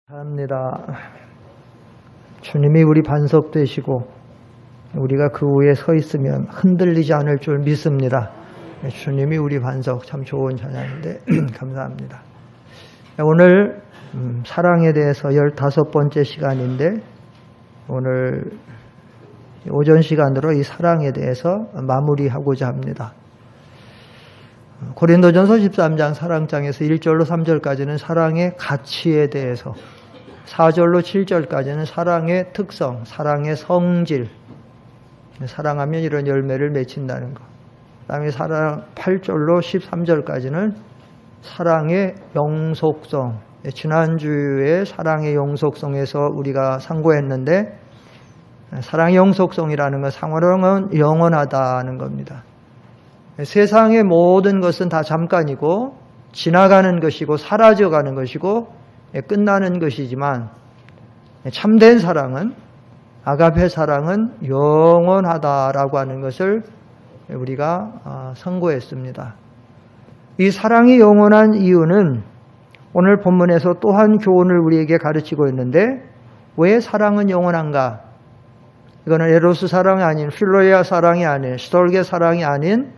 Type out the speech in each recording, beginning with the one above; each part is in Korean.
합니다. 주님이 우리 반석 되시고 우리가 그 위에 서 있으면 흔들리지 않을 줄 믿습니다. 주님이 우리 반석, 참 좋은 찬양인데 감사합니다. 오늘 사랑에 대해서 15번째 시간인데 오늘 오전 시간으로 이 사랑에 대해서 마무리하고자 합니다. 고린도전서 13장 사랑장에서 1절로 3절까지는 사랑의 가치에 대해서, 4절로 7절까지는 사랑의 특성, 사랑의 성질, 사랑하면 이런 열매를 맺힌다는 것. 그 다음에 8절로 13절까지는 사랑의 영속성, 지난주에 사랑의 영속성에서 우리가 상고했는데, 사랑의 영속성이라는 건 사랑은 영원하다는 겁니다. 세상의 모든 것은 다 잠깐이고 지나가는 것이고 사라져가는 것이고 끝나는 것이지만 참된 사랑은, 아가페 사랑은 영원하다라고 하는 것을 우리가 선고했습니다. 이 사랑이 영원한 이유는 오늘 본문에서 또한 교훈을 우리에게 가르치고 있는데, 왜 사랑은 영원한가? 이거는 에로스 사랑이 아닌, 필로야 사랑이 아닌, 스톨게 사랑이 아닌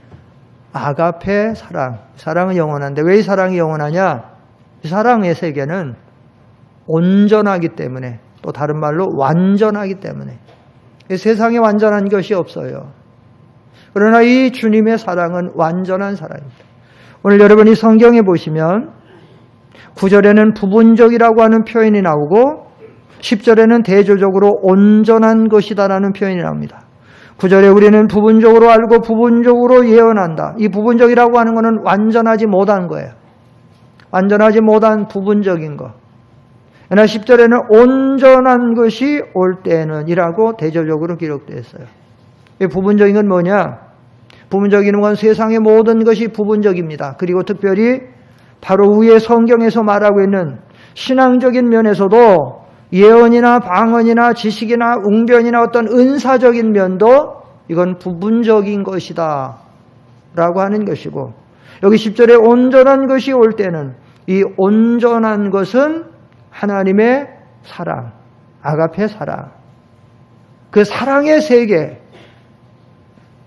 아가페 사랑. 사랑은 영원한데 왜 이 사랑이 영원하냐? 이 사랑의 세계는 온전하기 때문에, 또 다른 말로 완전하기 때문에. 이 세상에 완전한 것이 없어요. 그러나 이 주님의 사랑은 완전한 사랑입니다. 오늘 여러분이 성경에 보시면 9절에는 부분적이라고 하는 표현이 나오고 10절에는 대조적으로 온전한 것이다라는 표현이 나옵니다. 9절에 우리는 부분적으로 알고 부분적으로 예언한다. 이 부분적이라고 하는 것은 완전하지 못한 거예요. 완전하지 못한 부분적인 것. 그러나 10절에는 온전한 것이 올 때는 이라고 대조적으로 기록되어 있어요. 이 부분적인 건 뭐냐? 부분적인 건 세상의 모든 것이 부분적입니다. 그리고 특별히 바로 위에 성경에서 말하고 있는 신앙적인 면에서도 예언이나 방언이나 지식이나 웅변이나 어떤 은사적인 면도 이건 부분적인 것이다 라고 하는 것이고, 여기 10절에 온전한 것이 올 때는 이 온전한 것은 하나님의 사랑, 아가페 사랑, 그 사랑의 세계,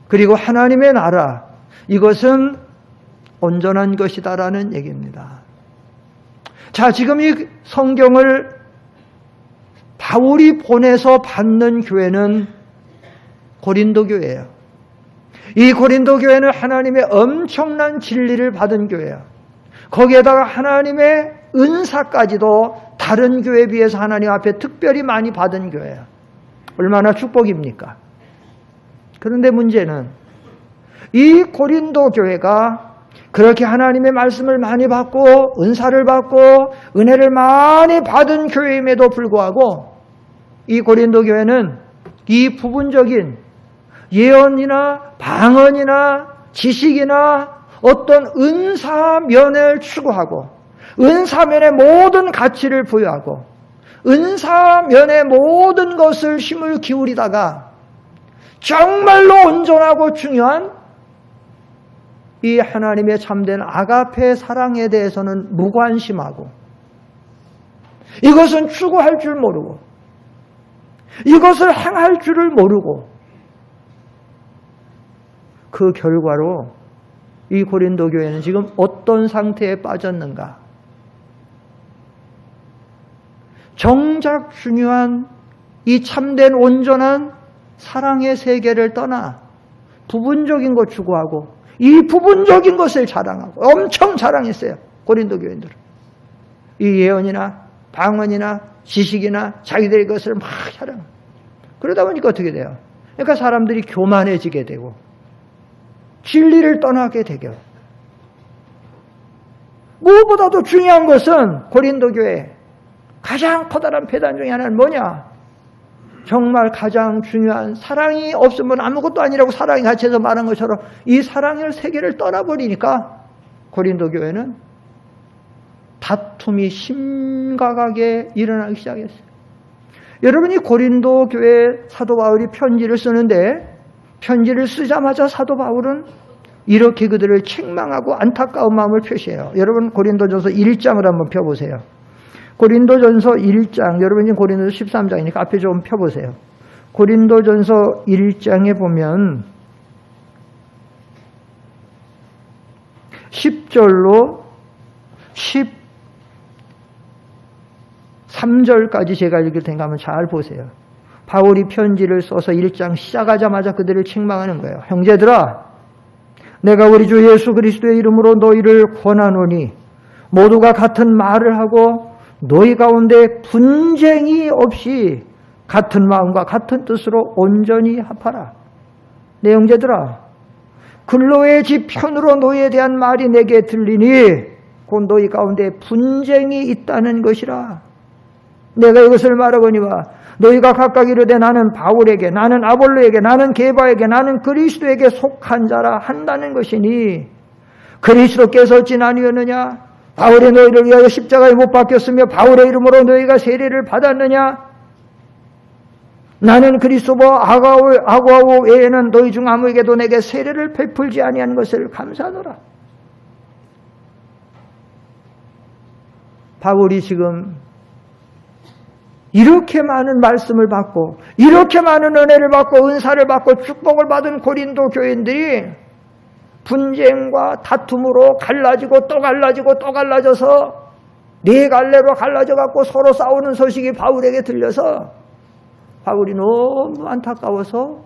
그리고 하나님의 나라, 이것은 온전한 것이다라는 얘기입니다. 자, 지금 이 성경을 바울이 보내서 받는 교회는 고린도 교회예요. 이 고린도 교회는 하나님의 엄청난 진리를 받은 교회예요. 거기에다가 하나님의 은사까지도 다른 교회에 비해서 하나님 앞에 특별히 많이 받은 교회예요. 얼마나 축복입니까? 그런데 문제는 이 고린도 교회가 그렇게 하나님의 말씀을 많이 받고 은사를 받고 은혜를 많이 받은 교회임에도 불구하고 이 고린도 교회는 이 부분적인 예언이나 방언이나 지식이나 어떤 은사면을 추구하고 은사면의 모든 가치를 부여하고 은사면의 모든 것을 힘을 기울이다가 정말로 온전하고 중요한 이 하나님의 참된 아가페 사랑에 대해서는 무관심하고, 이것은 추구할 줄 모르고, 이것을 행할 줄을 모르고, 그 결과로 이 고린도 교회는 지금 어떤 상태에 빠졌는가? 정작 중요한 이 참된 온전한 사랑의 세계를 떠나 부분적인 것 추구하고 이 부분적인 것을 자랑하고, 엄청 자랑했어요, 고린도 교인들은. 이 예언이나 방언이나 지식이나 자기들의 것을 막 자랑. 그러다 보니까 어떻게 돼요? 그러니까 사람들이 교만해지게 되고 진리를 떠나게 되고, 무엇보다도 중요한 것은 고린도 교회 가장 커다란 배단 중에 하나는 뭐냐? 정말 가장 중요한, 사랑이 없으면 아무것도 아니라고 사랑이 같이 해서 말한 것처럼 이 사랑의 세계를 떠나버리니까 고린도 교회는 다툼이 심각하게 일어나기 시작했어요. 여러분이 고린도 교회 사도 바울이 편지를 쓰는데, 편지를 쓰자마자 사도 바울은 이렇게 그들을 책망하고 안타까운 마음을 표시해요. 여러분 고린도전서 1장을 한번 펴보세요. 고린도전서 1장, 여러분 지금 고린도전서 13장이니까 앞에 좀 펴보세요. 고린도전서 1장에 보면 10절로 13절까지 제가 읽을 테니까 한번 잘 보세요. 바울이 편지를 써서 1장 시작하자마자 그들을 책망하는 거예요. 형제들아, 내가 우리 주 예수 그리스도의 이름으로 너희를 권하노니 모두가 같은 말을 하고 너희 가운데 분쟁이 없이 같은 마음과 같은 뜻으로 온전히 합하라. 내 형제들아, 근로의 집 편으로 너희에 대한 말이 내게 들리니 곧 너희 가운데 분쟁이 있다는 것이라. 내가 이것을 말하거니와 너희가 각각 이르되 나는 바울에게, 나는 아볼로에게, 나는 게바에게, 나는 그리스도에게 속한 자라 한다는 것이니 그리스도께서 어찌 아니었느냐? 바울이 너희를 위하여 십자가에 못 박혔으며 바울의 이름으로 너희가 세례를 받았느냐? 나는 그리스도와 아고아오 외에는 너희 중 아무에게도 내게 세례를 베풀지 아니한 것을 감사하노라. 바울이 지금 이렇게 많은 말씀을 받고 이렇게 많은 은혜를 받고 은사를 받고 축복을 받은 고린도 교인들이 분쟁과 다툼으로 갈라지고 또 갈라지고 또 갈라져서 네 갈래로 갈라져 갖고 서로 싸우는 소식이 바울에게 들려서 바울이 너무 안타까워서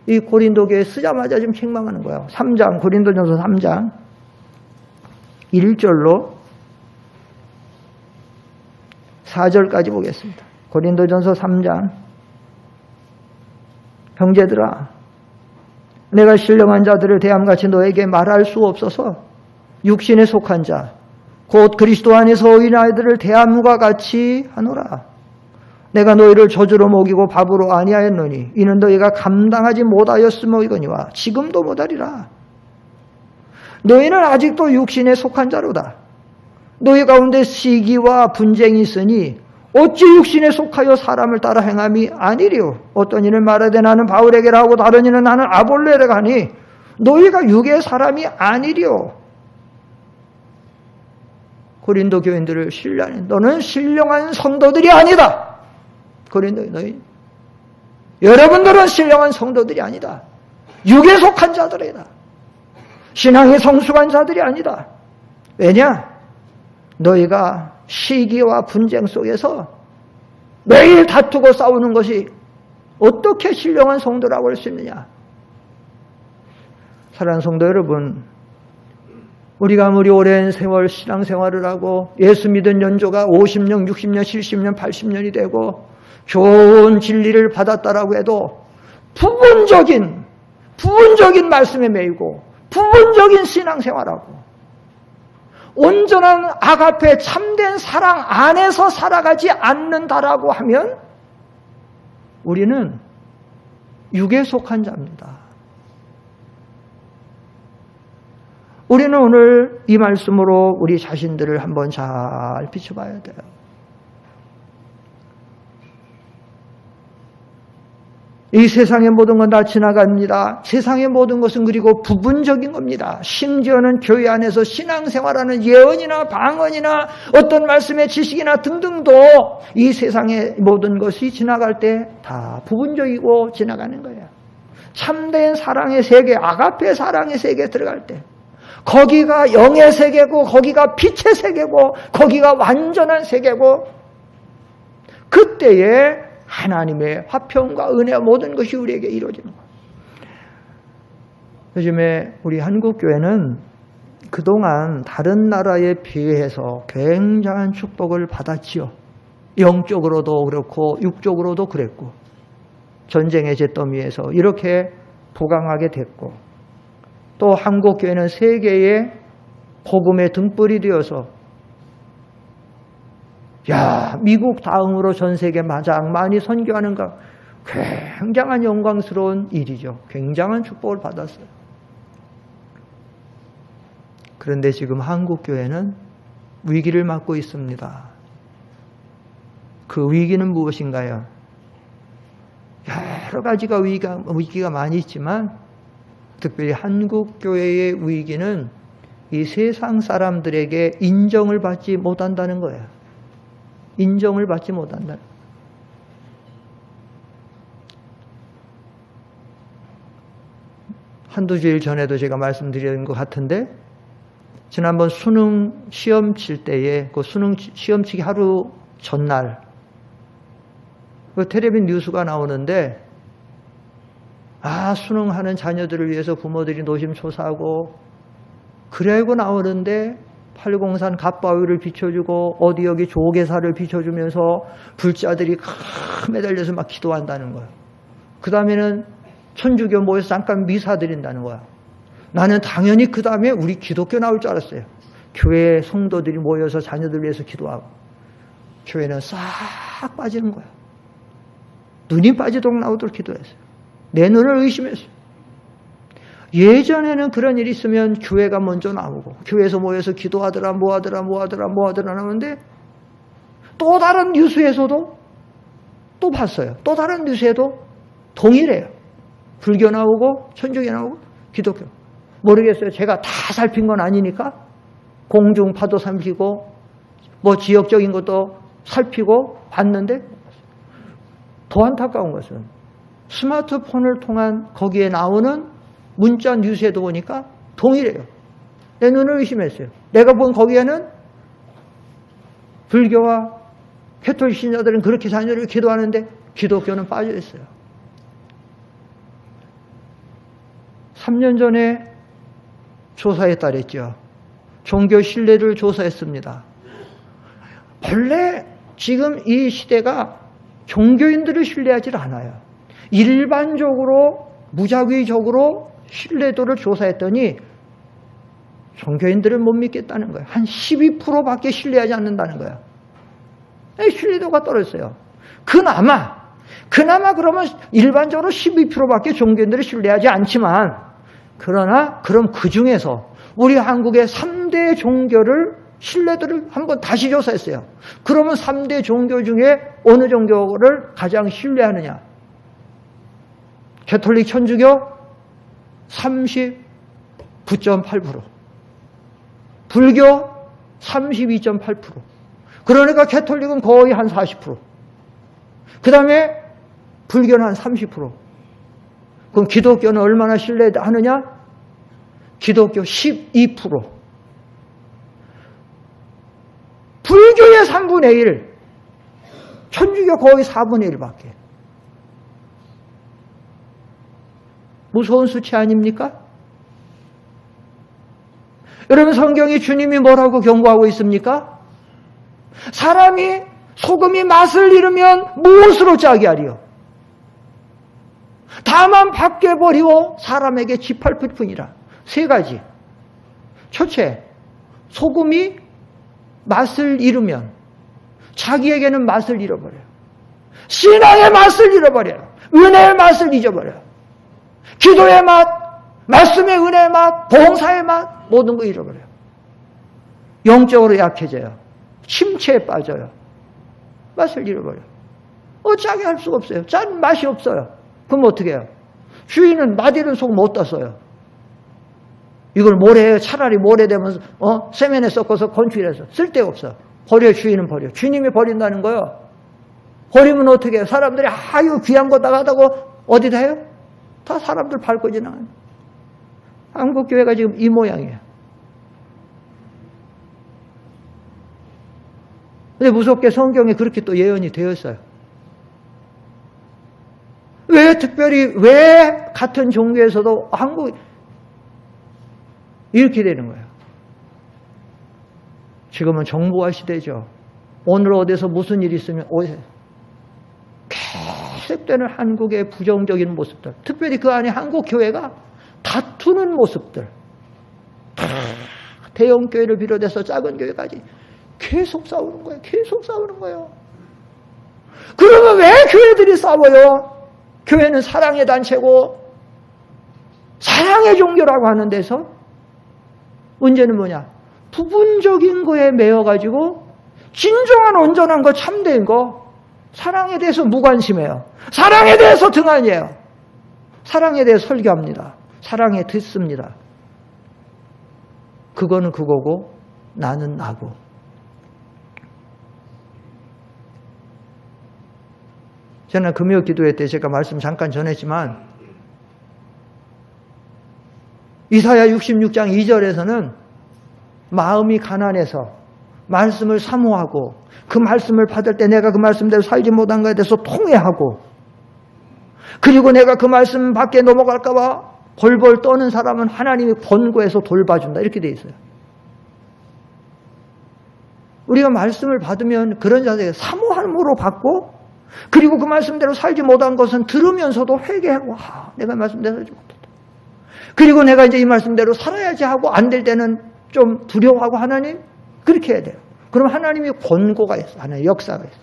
이 고린도 교회에 쓰자마자 좀 책망하는 거예요. 3장, 고린도전서 3장 1절로 4절까지 보겠습니다. 고린도전서 3장. 형제들아, 내가 신령한 자들을 대함같이 너에게 말할 수 없어서 육신에 속한 자 곧 그리스도 안에서 어린아이들을 대함과 같이 하노라. 내가 너희를 저주로 먹이고 밥으로 아니하였노니 이는 너희가 감당하지 못하였으므이거니와 지금도 못하리라. 너희는 아직도 육신에 속한 자로다. 너희 가운데 시기와 분쟁이 있으니 어찌 육신에 속하여 사람을 따라 행함이 아니리요. 어떤 이는 말하되 나는 바울에게라 하고 다른 이는 나는 아볼로에라 하니 너희가 육의 사람이 아니리요. 고린도 교인들을 신뢰하는 너는 신령한 성도들이 아니다. 고린도 너희 여러분들은 신령한 성도들이 아니다. 육에 속한 자들이다. 신앙의 성숙한 자들이 아니다. 왜냐? 너희가 시기와 분쟁 속에서 매일 다투고 싸우는 것이 어떻게 신령한 성도라고 할 수 있느냐? 사랑하는 성도 여러분, 우리가 아무리 오랜 세월 신앙생활을 하고 예수 믿은 연조가 50년, 60년, 70년, 80년이 되고 좋은 진리를 받았다라고 해도 부분적인 말씀에 매이고 부분적인 신앙생활하고 온전한 아가페 참된 사랑 안에서 살아가지 않는다라고 하면 우리는 육에 속한 자입니다. 우리는 오늘 이 말씀으로 우리 자신들을 한번 잘 비춰봐야 돼요. 이 세상의 모든 건 다 지나갑니다. 세상의 모든 것은 그리고 부분적인 겁니다. 심지어는 교회 안에서 신앙생활하는 예언이나 방언이나 어떤 말씀의 지식이나 등등도 이 세상의 모든 것이 지나갈 때 다 부분적이고 지나가는 거예요. 참된 사랑의 세계, 아가페 사랑의 세계에 들어갈 때 거기가 영의 세계고 거기가 빛의 세계고 거기가 완전한 세계고 그때에 하나님의 화평과 은혜와 모든 것이 우리에게 이루어지는 거예요. 요즘에 우리 한국교회는 그동안 다른 나라에 비해서 굉장한 축복을 받았지요. 영적으로도 그렇고 육적으로도 그랬고 전쟁의 잿더미에서 이렇게 부강하게 됐고 또 한국교회는 세계의 복음의 등불이 되어서 미국 다음으로 전 세계 가장 많이 선교하는 것 굉장한 영광스러운 일이죠. 굉장한 축복을 받았어요. 그런데 지금 한국교회는 위기를 맞고 있습니다. 그 위기는 무엇인가요? 여러 가지가 위기가 많이 있지만 특별히 한국교회의 위기는 이 세상 사람들에게 인정을 받지 못한다는 거예요. 인정을 받지 못한다. 한두 주일 전에도 제가 말씀드린 것 같은데, 지난번 수능 시험 칠 때에 그 수능 시험 치기 하루 전날 그 텔레비전 뉴스가 나오는데, 수능하는 자녀들을 위해서 부모들이 노심초사하고 그래고 나오는데 803 갓바위를 비춰주고 어디 여기 조계사를 비춰주면서 불자들이 매달려서 막 기도한다는 거예요. 그 다음에는 천주교 모여서 잠깐 미사 드린다는 거야. 나는 당연히 그 다음에 우리 기독교 나올 줄 알았어요. 교회 성도들이 모여서 자녀들 위해서 기도하고. 교회는 싹 빠지는 거야. 눈이 빠지도록 나오도록 기도했어요. 내 눈을 의심했어요. 예전에는 그런 일이 있으면 교회가 먼저 나오고 교회에서 모여서 기도하더라 뭐하더라 하는데, 또 다른 뉴스에서도 또 봤어요. 또 다른 뉴스에도 동일해요. 불교 나오고 천주교 나오고 기독교. 모르겠어요. 제가 다 살핀 건 아니니까. 공중파도 살피고 뭐 지역적인 것도 살피고 봤는데, 더 안타까운 것은 스마트폰을 통한 거기에 나오는 문자 뉴스에도 보니까 동일해요. 내 눈을 의심했어요. 내가 본 거기에는 불교와 캐톨릭 신자들은 그렇게 자녀를 기도하는데 기독교는 빠져 있어요. 3년 전에 조사에 따랐죠. 종교 신뢰를 조사했습니다. 본래 지금 이 시대가 종교인들을 신뢰하지 않아요. 일반적으로 무작위적으로 신뢰도를 조사했더니 종교인들을 못 믿겠다는 거예요. 한 12%밖에 신뢰하지 않는다는 거예요. 신뢰도가 떨어졌어요. 그나마 그러면 일반적으로 12%밖에 종교인들을 신뢰하지 않지만, 그러나 그럼 그 중에서 우리 한국의 3대 종교를 신뢰도를 한번 다시 조사했어요. 그러면 3대 종교 중에 어느 종교를 가장 신뢰하느냐? 캐톨릭 천주교 39.8%, 불교 32.8%. 그러니까 캐톨릭은 거의 한 40%. 그 다음에 불교는 한 30%. 그럼 기독교는 얼마나 신뢰하느냐? 기독교 12%. 불교의 3분의 1, 천주교 거의 4분의 1밖에. 무서운 수치 아닙니까? 여러분, 성경이 주님이 뭐라고 경고하고 있습니까? 사람이 소금이 맛을 잃으면 무엇으로 짜게 하리요? 다만 밖에 버리고 사람에게 지팔 뿐이라. 3가지. 첫째, 소금이 맛을 잃으면 자기에게는 맛을 잃어버려요. 신앙의 맛을 잃어버려요. 은혜의 맛을 잊어버려요. 기도의 맛, 말씀의 은혜의 맛, 봉사의 맛, 모든 거 잃어버려요. 영적으로 약해져요. 침체에 빠져요. 맛을 잃어버려요. 짜게 할 수가 없어요. 짠 맛이 없어요. 그럼 어떻게 해요? 주인은 맛 잃은 소금 어디다 써요? 이걸 모래에, 차라리 모래 되면 세면에 섞어서 건축해서 쓸데가 없어. 버려. 주인은 버려. 주님이 버린다는 거요. 버리면 어떻게 해요? 사람들이 이거 귀한 거다 하다고 어디다 해요? 다 사람들 밟고 지나가요. 한국교회가 지금 이 모양이에요. 근데 무섭게 성경에 그렇게 또 예언이 되어 있어요. 왜 같은 종교에서도 한국 이렇게 되는 거예요. 지금은 정보화 시대죠. 오늘 어디서 무슨 일이 있으면 계속되는 한국의 부정적인 모습들, 특별히 그 안에 한국 교회가 다투는 모습들, 대형 교회를 비롯해서 작은 교회까지 계속 싸우는 거예요. 계속 싸우는 거예요. 그러면 왜 교회들이 싸워요? 교회는 사랑의 단체고 사랑의 종교라고 하는 데서 문제는 뭐냐? 부분적인 거에 매여가지고 진정한 온전한 거, 참된 거, 사랑에 대해서 무관심해요. 사랑에 대해서 등한이에요. 사랑에 대해서 설교합니다. 사랑에 듣습니다. 그거는 그거고 나는 나고. 저는 금요 기도회 때 제가 말씀 잠깐 전했지만 이사야 66장 2절에서는 마음이 가난해서 말씀을 사모하고 그 말씀을 받을 때 내가 그 말씀대로 살지 못한 것에 대해서 통회하고 그리고 내가 그 말씀 밖에 넘어갈까 봐 벌벌 떠는 사람은 하나님이 권고해서 돌봐준다 이렇게 돼 있어요. 우리가 말씀을 받으면 그런 자세에 사모함으로 받고 그리고 그 말씀대로 살지 못한 것은 들으면서도 회개하고 내가 말씀대로 살지 못했다. 그리고 내가 이제 이 말씀대로 살아야지 하고 안 될 때는 좀 두려워하고 하나님 그렇게 해야 돼요. 그럼 하나님이 권고가 있어. 하나님의 역사가 있어.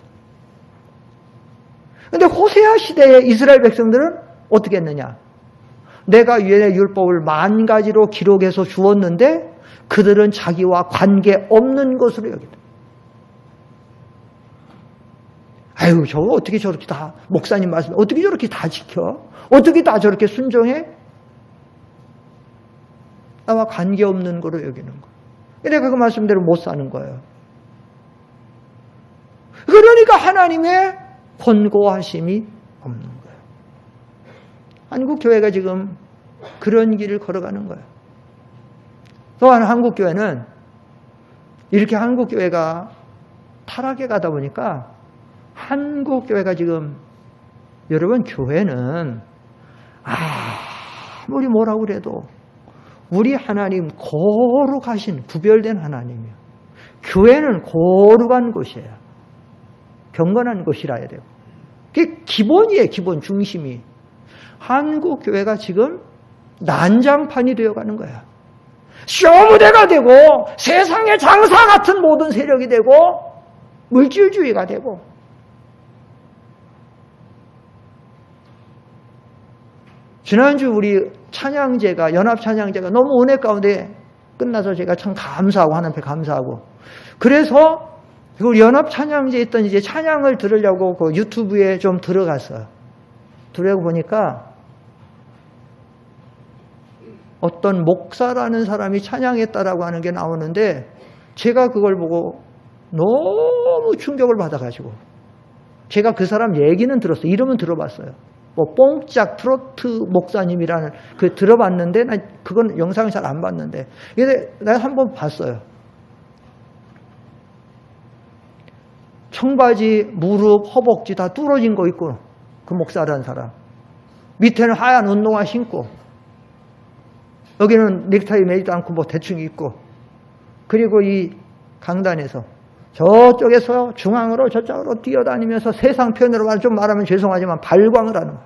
그런데 호세아 시대의 이스라엘 백성들은 어떻게 했느냐. 내가 율법을 10,000가지로 기록해서 주었는데 그들은 자기와 관계없는 것으로 여기다. 아유 저거 어떻게 저렇게 다 목사님 말씀 어떻게 저렇게 다 지켜? 어떻게 다 저렇게 순종해? 나와 관계없는 거로 여기는 거예요. 내가 그 말씀대로 못 사는 거예요. 그러니까 하나님의 권고하심이 없는 거예요. 한국교회가 지금 그런 길을 걸어가는 거예요. 또한 한국교회는 이렇게 한국교회가 타락해 가다 보니까 한국교회가 지금 여러분 교회는 아무리 뭐라고 그래도 우리 하나님 거룩하신 구별된 하나님이에요. 교회는 거룩한 곳이에요. 경건한 곳이라 해야 돼요. 그게 기본이에요. 기본 중심이. 한국 교회가 지금 난장판이 되어가는 거야. 쇼무대가 되고 세상의 장사 같은 모든 세력이 되고 물질주의가 되고 지난주 우리 찬양제가 연합찬양제가 너무 은혜 가운데 끝나서 제가 참 감사하고 하나님 앞에 감사하고 그래서 우리 연합찬양제에 있던 이제 찬양을 들으려고 그 유튜브에 좀 들어갔어요. 들어가 보니까 어떤 목사라는 사람이 찬양했다라고 하는 게 나오는데 제가 그걸 보고 너무 충격을 받아가지고 제가 그 사람 얘기는 들었어요. 이름은 들어봤어요. 뭐 뽕짝 트로트 목사님이라는 그 들어봤는데 난 그건 영상을 잘 안 봤는데 근데 내가 한번 봤어요. 청바지, 무릎, 허벅지 다 뚫어진 거 있고 그 목사라는 사람 밑에는 하얀 운동화 신고 여기는 넥타이 매지도 않고 뭐 대충 입고 그리고 이 강단에서 저쪽에서 중앙으로 저쪽으로 뛰어다니면서 세상 표현으로 좀 말하면 죄송하지만 발광을 하는 거예요.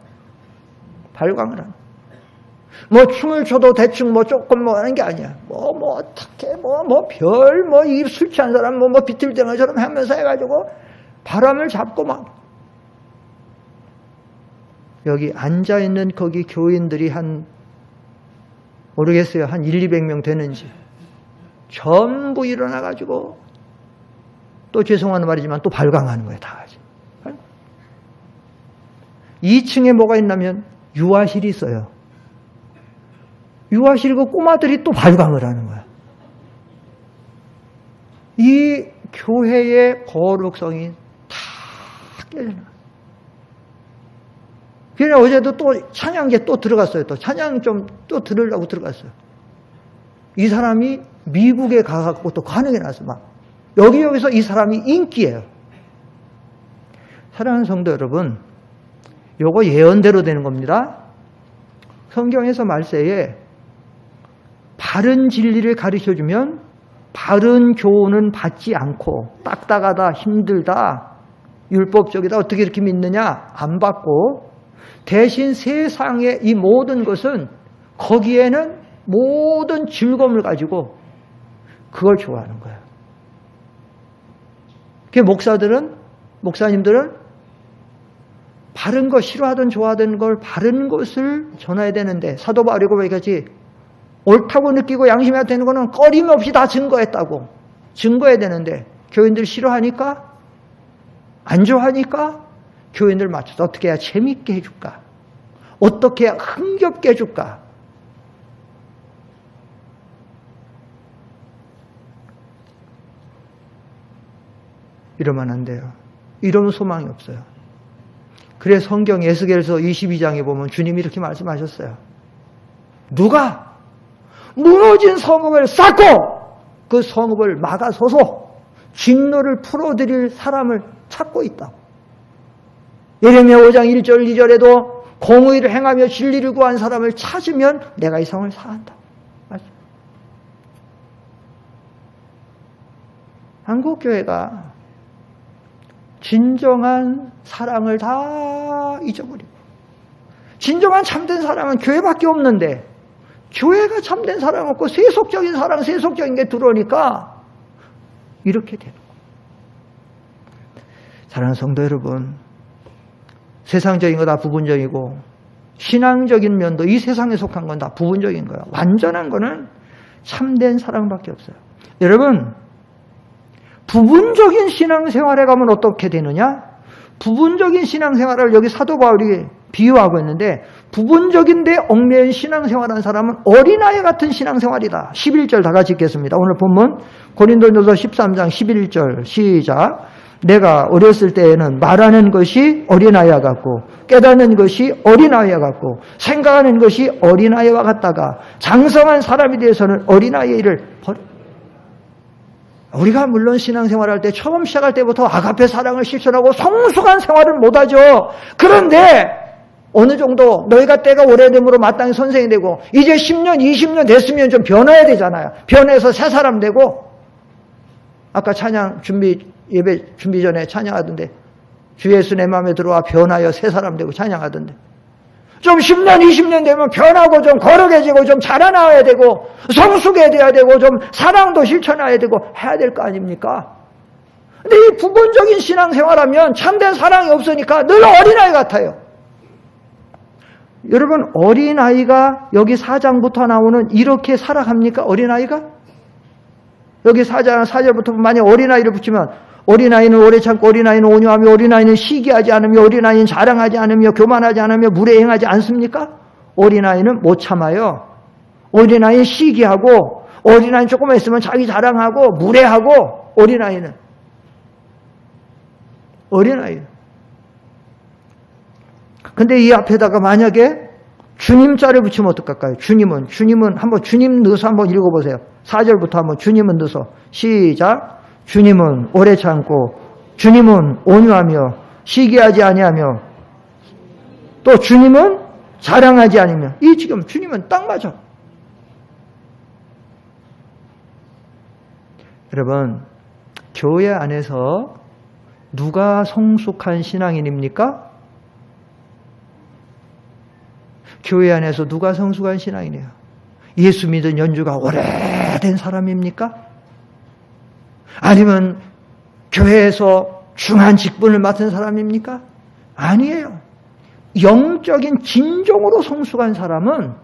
발광을 하는 거예요. 뭐 춤을 춰도 대충 뭐 조금 뭐 하는 게 아니야. 뭐 어떻게 이 술 취한 사람 뭐 비틀대처럼 하면서 해가지고 바람을 잡고 막 여기 앉아있는 거기 교인들이 모르겠어요. 한 200명 되는지 전부 일어나가지고 또 죄송한 말이지만 또 발광하는 거예요. 다 같이. 2층에 뭐가 있냐면 유아실이 있어요. 유아실 그 꼬마들이 또 발광을 하는 거야. 이 교회의 거룩성이 다 깨져나가요. 그래서 어제도 또 찬양제 또 들어갔어요. 또 찬양 좀 또 들으려고 들어갔어요. 이 사람이 미국에 가갖고 또 관행이 나서 막 여기서 이 사람이 인기예요. 사랑하는 성도 여러분, 요거 예언대로 되는 겁니다. 성경에서 말세에 바른 진리를 가르쳐주면 바른 교훈은 받지 않고 딱딱하다, 힘들다, 율법적이다 어떻게 이렇게 믿느냐 안 받고 대신 세상의 이 모든 것은 거기에는 모든 즐거움을 가지고 그걸 좋아하는 거예요. 그 목사님들은 바른 거 싫어하든 좋아하든 걸 바른 것을 전해야 되는데 사도 바울이 얘기하지 옳다고 느끼고 양심해야 되는 거는 꺼림없이 다 증거했다고 증거해야 되는데 교인들 싫어하니까 안 좋아하니까 교인들 맞춰서 어떻게 해야 재밌게 해줄까 어떻게 해야 흥겹게 해줄까 이러면 안 돼요. 이러면 소망이 없어요. 그래서 성경 에스겔서 22장에 보면 주님이 이렇게 말씀하셨어요. 누가 무너진 성읍을 쌓고 그 성읍을 막아서서 진노를 풀어드릴 사람을 찾고 있다고. 예레미야 5장 1절 2절에도 공의를 행하며 진리를 구한 사람을 찾으면 내가 이 성을 사한다. 맞죠? 한국교회가 진정한 사랑을 다 잊어버리고, 진정한 참된 사랑은 교회밖에 없는데 교회가 참된 사랑 없고 세속적인 사랑, 세속적인 게 들어오니까 이렇게 되는 거예요. 사랑하는 성도 여러분, 세상적인 거 다 부분적이고 신앙적인 면도 이 세상에 속한 건 다 부분적인 거예요. 완전한 거는 참된 사랑밖에 없어요. 여러분, 부분적인 신앙생활에 가면 어떻게 되느냐? 부분적인 신앙생활을 여기 사도 바울이 비유하고 있는데, 부분적인데 얽매인 신앙생활하는 사람은 어린아이 같은 신앙생활이다. 11절 다 같이 읽겠습니다. 오늘 본문 고린도전서 13장 11절 시작. 내가 어렸을 때에는 말하는 것이 어린아이와 같고 깨닫는 것이 어린아이와 같고 생각하는 것이 어린아이와 같다가 장성한 사람이 되어서는 어린아이를 버려. 우리가 물론 신앙생활할 때 처음 시작할 때부터 아가페 사랑을 실천하고 성숙한 생활은 못하죠. 그런데 어느 정도 너희가 때가 오래됨으로 마땅히 선생이 되고 이제 10년 20년 됐으면 좀 변해야 되잖아요. 변해서 새 사람 되고, 아까 찬양 예배 준비 전에 찬양하던데 주 예수 내 마음에 들어와 변하여 새 사람 되고 찬양하던데, 좀 10년 20년 되면 변하고 좀 거룩해지고 좀 자라나야 되고 성숙해져야 되고 좀 사랑도 실천해야 되고 해야 될 거 아닙니까? 근데 이 부분적인 신앙생활하면 참된 사랑이 없으니까 늘 어린아이 같아요. 여러분, 어린아이가 여기 4장부터 나오는 이렇게 살아갑니까? 어린아이가? 여기 4장 4절부터 만약 어린아이를 붙이면 어린아이는 오래 참고 어린아이는 온유하며 어린아이는 시기하지 않으며 어린아이는 자랑하지 않으며 교만하지 않으며 무례행하지 않습니까? 어린아이는 못 참아요. 어린아이는 시기하고 어린아이는 조금만 있으면 자기 자랑하고 무례하고 어린아이는 근데 이 앞에다가 만약에 주님 자를 붙이면 어떡할까요? 주님은 한번 주님 넣어서 한번 읽어보세요. 4절부터 한번 주님은 넣어서 시작. 주님은 오래 참고 주님은 온유하며 시기하지 아니하며 또 주님은 자랑하지 않으며. 이 지금 주님은 딱 맞아. 여러분, 교회 안에서 누가 성숙한 신앙인입니까? 교회 안에서 누가 성숙한 신앙이네요? 예수 믿은 연주가 오래된 사람입니까? 아니면 교회에서 중한 직분을 맡은 사람입니까? 아니에요. 영적인 진정으로 성숙한 사람은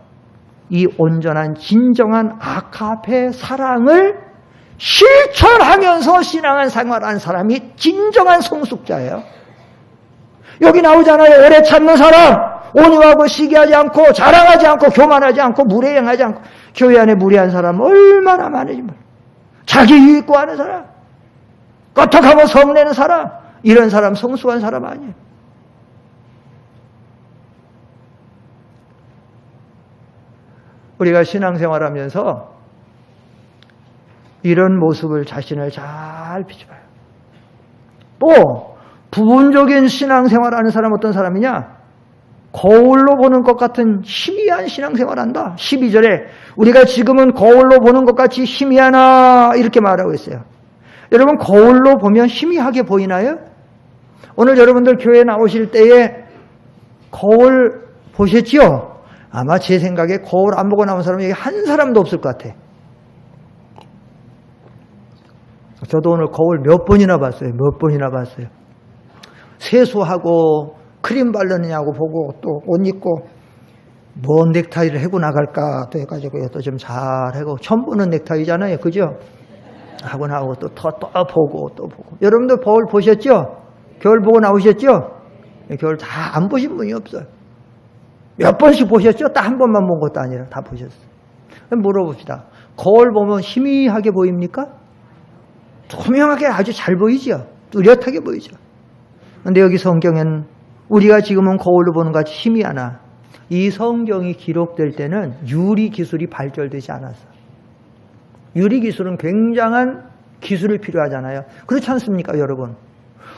이 온전한 진정한 아가페 사랑을 실천하면서 신앙을 생활하는 사람이 진정한 성숙자예요. 여기 나오잖아요. 오래 참는 사람, 온유하고 시기하지 않고 자랑하지 않고 교만하지 않고 무례행하지 않고. 교회 안에 무례한 사람 얼마나 많은지 몰라요. 자기 유익 구하는 사람, 껐떡하고 성내는 사람, 이런 사람 성숙한 사람 아니에요. 우리가 신앙생활하면서 이런 모습을 자신을 잘 비춰봐요. 또 부분적인 신앙생활하는 사람 어떤 사람이냐? 거울로 보는 것 같은 희미한 신앙생활한다. 12절에 우리가 지금은 거울로 보는 것 같이 희미하나 이렇게 말하고 있어요. 여러분, 거울로 보면 희미하게 보이나요? 오늘 여러분들 교회 나오실 때에 거울 보셨지요? 아마 제 생각에 거울 안 보고 나온 사람이 한 사람도 없을 것 같아. 저도 오늘 거울 몇 번이나 봤어요. 세수하고 크림 바르느냐고 보고 또 옷 입고 뭔 넥타이를 하고 나갈까 또 해가지고 또 좀 잘하고 처음 보는 넥타이잖아요. 그죠? 하고 나오고 또 보고. 여러분들 거울 보셨죠? 겨울 보고 나오셨죠? 겨울 다 안 보신 분이 없어요. 몇 번씩 보셨죠? 딱 한 번만 본 것도 아니라 다 보셨어요. 물어봅시다. 거울 보면 희미하게 보입니까? 투명하게 아주 잘 보이죠? 뚜렷하게 보이죠? 근데 여기 성경엔 우리가 지금은 거울로 보는 것 같이 희미하나 이 성경이 기록될 때는 유리 기술이 발달되지 않았어. 유리 기술은 굉장한 기술이 필요하잖아요. 그렇지 않습니까, 여러분?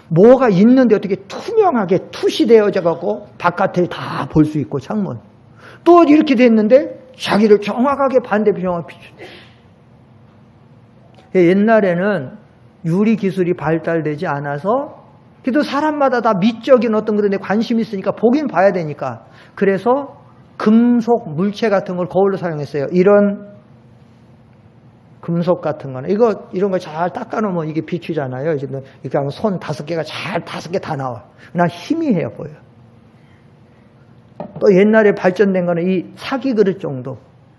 뭐가 있는데 어떻게 투명하게 투시되어져 갖고 바깥을 다 볼 수 있고 창문. 또 이렇게 됐는데 자기를 정확하게 반대편을 비추. 옛날에는 유리 기술이 발달되지 않아서 그래도 사람마다 다 미적인 어떤 그런 데 관심이 있으니까 보긴 봐야 되니까. 그래서 금속 물체 같은 걸 거울로 사용했어요. 이런 금속 같은 거는 이런 거 잘 닦아놓으면 이게 비추잖아요. 이렇게 하면 손 5개가 잘 5개 다 나와. 그냥 희미해요 보여. 또 옛날에 발전된 거는 이 사기 그릇 정도,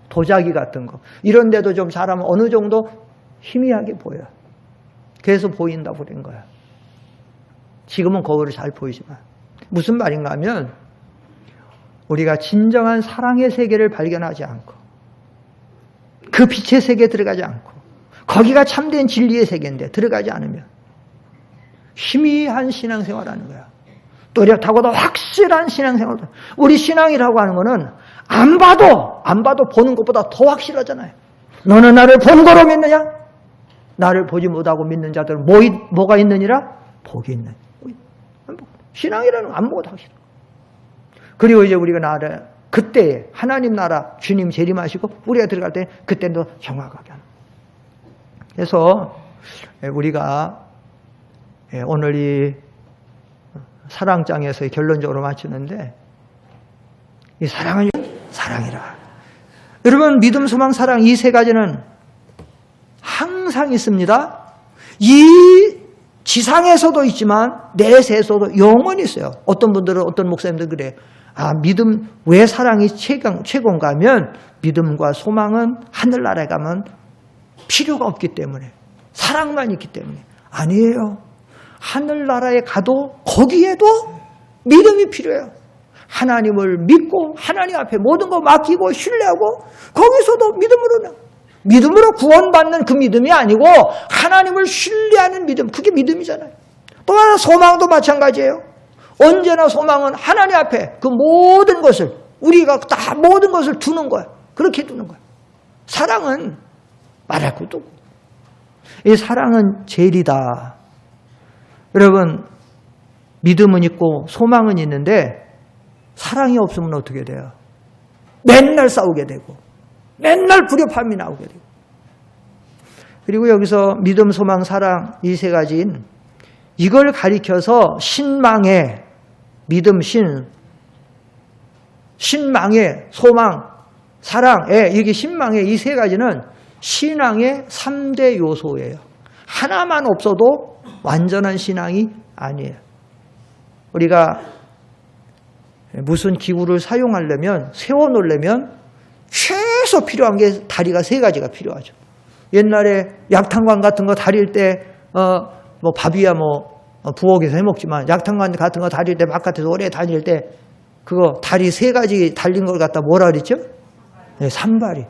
도자기 같은 거 이런 데도 좀 잘하면 어느 정도 희미하게 보여. 그래서 보인다고 그런 거야. 지금은 거울이 잘 보이지만 무슨 말인가 하면 우리가 진정한 사랑의 세계를 발견하지 않고 그 빛의 세계에 들어가지 않고 거기가 참된 진리의 세계인데 들어가지 않으면 희미한 신앙생활하는 거야. 또렷하고도 확실한 신앙생활. 우리 신앙이라고 하는 거는 안 봐도 보는 것보다 더 확실하잖아요. 너는 나를 본 거로 믿느냐? 나를 보지 못하고 믿는 자들은 뭐가 있느니라? 복이 있는. 신앙이라는 건 안 보고도 확실해. 그리고 이제 우리가 그때 하나님 나라 주님 재림하시고 우리가 들어갈 때 그때도 정확하게 하는. 그래서 우리가 오늘 이 사랑장에서 결론적으로 마치는데 이 사랑은 사랑이라. 여러분 믿음, 소망, 사랑 이 세 가지는 항상 있습니다. 이 지상에서도 있지만 내세에서도 영원히 있어요. 어떤 분들은 어떤 목사님들 그래. 믿음 왜 사랑이 최고인가 하면 믿음과 소망은 하늘나라에 가면 필요가 없기 때문에 사랑만 있기 때문에 아니에요. 하늘나라에 가도 거기에도 믿음이 필요해요. 하나님을 믿고 하나님 앞에 모든 거 맡기고 신뢰하고 거기서도 믿음으로 구원받는 그 믿음이 아니고 하나님을 신뢰하는 믿음, 그게 믿음이잖아요. 또 하나 소망도 마찬가지예요. 언제나 소망은 하나님 앞에 그 모든 것을 우리가 다 모든 것을 두는 거야. 그렇게 두는 거야. 사랑은 말할 것도 없고 이 사랑은 제일이다. 여러분 믿음은 있고 소망은 있는데 사랑이 없으면 어떻게 돼요? 맨날 싸우게 되고 맨날 불협화음이 나오게 되고. 그리고 여기서 믿음, 소망, 사랑 이 세 가지인 이걸 가리켜서 신망의 믿음, 신망의 소망, 사랑의 이게 신망의 이 세 가지는 신앙의 3대 요소예요. 하나만 없어도 완전한 신앙이 아니에요. 우리가 무슨 기구를 사용하려면 세워놓으려면 최소 필요한 게 다리가 3가지가 필요하죠. 옛날에 약탕관 같은 거 다릴 때 밥이야 부엌에서 해먹지만 약탕관 같은 거 다릴 때 바깥에서 오래 다닐 때 그거 다리 3가지 달린 걸 갖다 뭐라 그랬죠? 네, 산발이.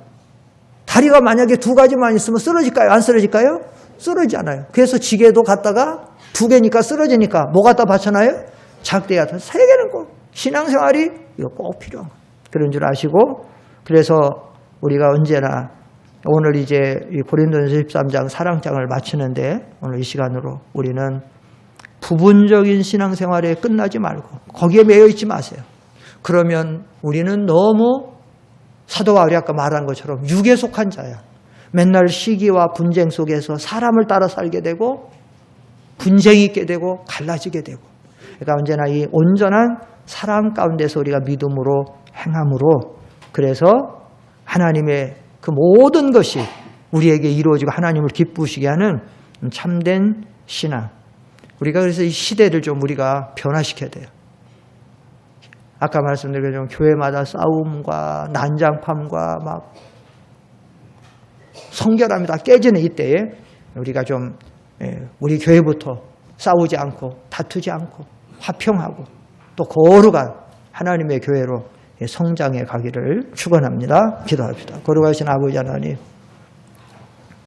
다리가 만약에 2가지만 있으면 쓰러질까요? 안 쓰러질까요? 쓰러지지 않아요. 그래서 지게도 갖다가 2개니까 쓰러지니까 뭐 갖다 받쳐놔요? 작대야. 3개는 꼭 신앙생활이 이거 꼭 필요한 거예요. 그런 줄 아시고 그래서 우리가 언제나 오늘 이제 고린도전서 13장 사랑장을 마치는데 오늘 이 시간으로 우리는 부분적인 신앙생활에 끝나지 말고 거기에 매여 있지 마세요. 그러면 우리는 너무 사도 바울이 아까 말한 것처럼 육에 속한 자야. 맨날 시기와 분쟁 속에서 사람을 따라 살게 되고 분쟁이 있게 되고 갈라지게 되고 그러니까 언제나 이 온전한 사랑 가운데서 우리가 믿음으로 행함으로 그래서 하나님의 그 모든 것이 우리에게 이루어지고 하나님을 기쁘시게 하는 참된 신앙. 우리가 그래서 이 시대를 좀 우리가 변화시켜야 돼요. 아까 말씀드린 것처럼 교회마다 싸움과 난장판과 막 성결함이 다 깨지는 이때에 우리가 좀 우리 교회부터 싸우지 않고 다투지 않고 화평하고 또 거룩한 하나님의 교회로 성장해 가기를 축원합니다. 기도합시다. 거룩하신 아버지 하나님